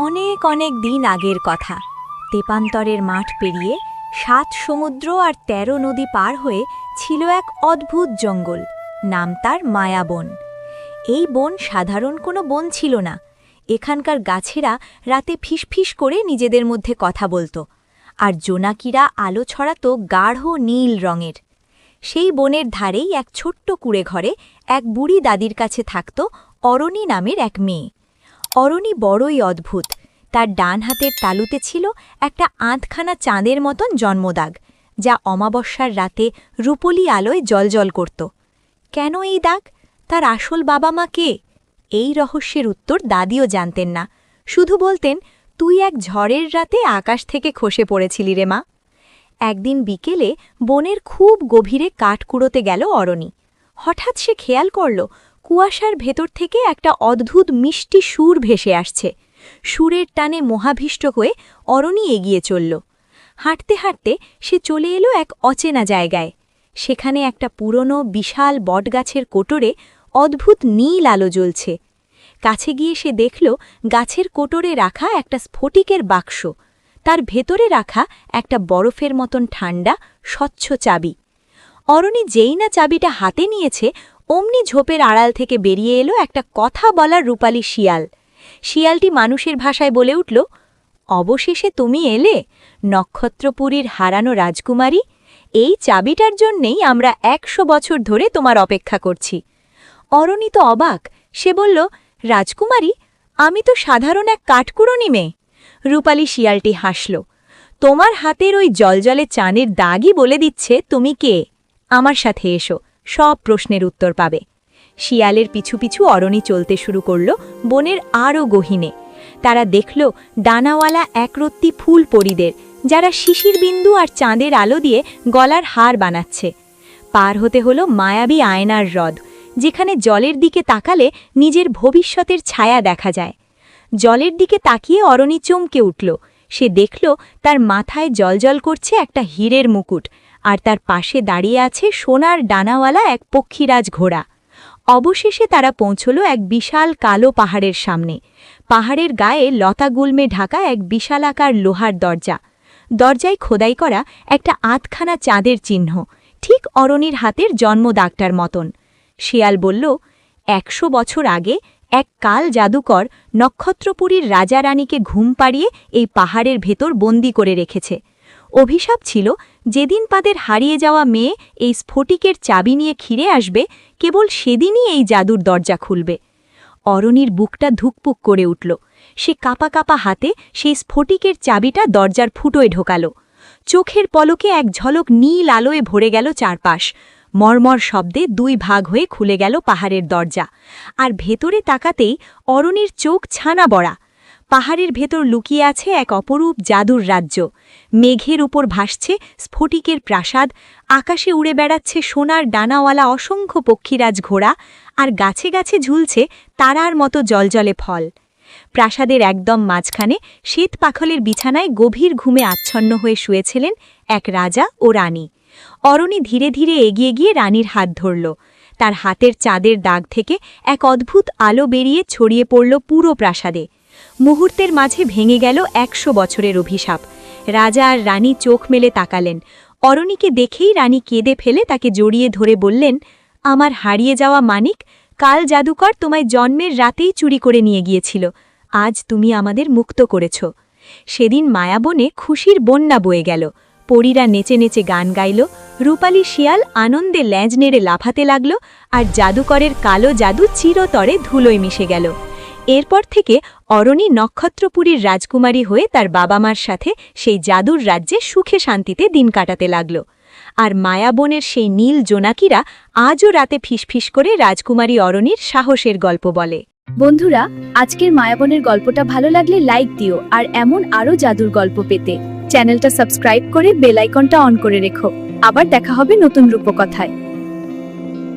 অনেক অনেক দিন আগের কথা। তেপান্তরের মাঠ পেরিয়ে ৭ সমুদ্র আর ১৩ নদী পার হয়ে ছিল এক অদ্ভুত জঙ্গল, নাম তার মায়াবন। এই বন সাধারণ কোনো বন ছিল না। এখানকার গাছেরা রাতে ফিসফিস করে নিজেদের মধ্যে কথা বলতো, আর জোনাকিরা আলো ছড়াতো গাঢ় নীল রঙের। সেই বনের ধারেই এক ছোট্ট কুঁড়ে ঘরে এক বুড়ি দাদির কাছে থাকত অরণি নামের এক মেয়ে। অরণি বড়ই অদ্ভুত। তার ডান হাতের তালুতে ছিল একটা আধখানা চাঁদের মতন জন্মদাগ, যা অমাবস্যার রাতে রূপলি আলোয় জ্বলজ্বল করত। কেন এই দাগ? তার আসল বাবা মা কে? এই রহস্যের উত্তর দাদিও জানতেন না। শুধু বলতেন, তুই এক ঝড়ের রাতে আকাশ থেকে খসে পড়েছিলি রে মা। একদিন বিকেলে বনের খুব গভীরে কাঠ কুড়োতে গেল অরণি। হঠাৎ সে খেয়াল করল, কুয়াশার ভেতর থেকে একটা অদ্ভুত মিষ্টি সুর ভেসে আসছে। সুরের টানে মোহাভিষ্ট হয়ে অরণি এগিয়ে চলল। হাঁটতে হাঁটতে সে চলে এলো এক অচেনা জায়গায়। সেখানে একটা পুরনো বিশাল বটগাছের কোটরে অদ্ভুত নীল আলো জ্বলছে। কাছে গিয়ে সে দেখল গাছের কোটরে রাখা একটা স্ফটিকের বাক্স, তার ভেতরে রাখা একটা বরফের মতন ঠান্ডা স্বচ্ছ চাবি। অরণি যেই না চাবিটা হাতে নিয়েছে, অমনি ঝোপের আড়াল থেকে বেরিয়ে এলো একটা কথা বলার রূপালী শিয়াল। শিয়ালটি মানুষের ভাষায় বলে উঠল, অবশেষে তুমি এলে, নক্ষত্রপুরীর হারানো রাজকুমারী। এই চাবিটার জন্যেই আমরা ১০০ বছর ধরে তোমার অপেক্ষা করছি। অরণি তো অবাক। সে বলল, রাজকুমারী, আমি তো সাধারণ এক কাঠকুড়োনি মেয়ে। রূপালী শিয়ালটি হাসল, তোমার হাতের ওই জলজলে চাঁদের দাগই বলে দিচ্ছে তুমি কে। আমার সাথে এসো, সব প্রশ্নের উত্তর পাবে। শিয়ালের পিছু পিছু অরণি চলতে শুরু করল বনের আরও গহীনে। তারা দেখল ডানাওয়ালা একরত্তি ফুল পরীদের, যারা শিশির বিন্দু আর চাঁদের আলো দিয়ে গলার হার বানাচ্ছে। পার হতে হলো মায়াবী আয়নার হ্রদ, যেখানে জলের দিকে তাকালে নিজের ভবিষ্যতের ছায়া দেখা যায়। জলের দিকে তাকিয়ে অরণি চমকে উঠল। সে দেখল তার মাথায় জলজল করছে একটা হীরের মুকুট, আর তার পাশে দাঁড়িয়ে আছে সোনার ডানাওয়ালা এক পক্ষীরাজ ঘোড়া। অবশেষে তারা পৌঁছল এক বিশাল কালো পাহাড়ের সামনে। পাহাড়ের গায়ে লতাগুল্মে ঢাকা এক বিশালাকার লোহার দরজা। দরজায় খোদাই করা একটা আধখানা চাঁদের চিহ্ন, ঠিক অরণির হাতের জন্মদাগটার মতন। শিয়াল বলল, ১০০ বছর আগে এক কাল জাদুকর নক্ষত্রপুরীর রাজা রানীকে ঘুম পাড়িয়ে এই পাহাড়ের ভেতর বন্দি করে রেখেছে। অভিশাপ ছিল, যেদিন তাদের হারিয়ে যাওয়া মেয়ে এই স্ফটিকের চাবি নিয়ে ফিরে আসবে, কেবল সেদিনই এই জাদুর দরজা খুলবে। অরণির বুকটা ধুকপুক করে উঠল। সে কাপা কাপা হাতে সেই স্ফটিকের চাবিটা দরজার ফুটোয় ঢোকাল। চোখের পলকে এক ঝলক নীল আলোয় ভরে গেল চারপাশ। মর্মর শব্দে ২ ভাগ হয়ে খুলে গেল পাহাড়ের দরজা, আর ভেতরে তাকাতেই অরণির চোখ ছানা বড়া। পাহাড়ের ভেতর লুকিয়ে আছে এক অপরূপ জাদুর রাজ্য। মেঘের উপর ভাসছে স্ফটিকের প্রাসাদ, আকাশে উড়ে বেড়াচ্ছে সোনার ডানাওয়ালা অসংখ্য পক্ষীরাজ ঘোড়া, আর গাছে গাছে ঝুলছে তারার মতো জলজলে ফল। প্রাসাদের একদম মাঝখানে শ্বেত পাখলের বিছানায় গভীর ঘুমে আচ্ছন্ন হয়ে শুয়েছিলেন এক রাজা ও রানী। অরণি ধীরে ধীরে এগিয়ে গিয়ে রানীর হাত ধরল। তার হাতের চাঁদের দাগ থেকে এক অদ্ভুত আলো বেরিয়ে ছড়িয়ে পড়ল পুরো প্রাসাদে। মুহূর্তের মাঝে ভেঙে গেল ১০০ বছরের অভিশাপ। রাজা আর রানী চোখ মেলে তাকালেন। অরণিকে দেখেই রানী কেঁদে ফেলে তাকে জড়িয়ে ধরে বললেন, আমার হারিয়ে যাওয়া মানিক, কাল জাদুকর তোমায় জন্মের রাতেই চুরি করে নিয়ে গিয়েছিল। আজ তুমি আমাদের মুক্ত করেছ। সেদিন মায়াবনে খুশির বন্যা বয়ে গেল। পরীরা নেচে নেচে গান গাইল, রূপালী শিয়াল আনন্দে ল্যাজ নেড়ে লাফাতে লাগল, আর জাদুকরের কালো জাদু চিরতরে ধুলোয় মিশে গেল। এরপর থেকে অরণি নক্ষত্রপুরীর রাজকুমারী হয়ে তার বাবা মার সাথে সেই জাদুর রাজ্যে সুখে শান্তিতে দিন কাটাতে লাগল। আর মায়াবনের সেই নীল জোনাকিরা আজও রাতে ফিসফিস করে রাজকুমারী অরণির সাহসের গল্প বলে। বন্ধুরা, আজকের মায়াবনের গল্পটা ভালো লাগলে লাইক দিও, আর এমন আরও জাদুর গল্প পেতে চ্যানেলটা সাবস্ক্রাইব করে বেল আইকনটা অন করে রেখো। আবার দেখা হবে নতুন রূপকথায়।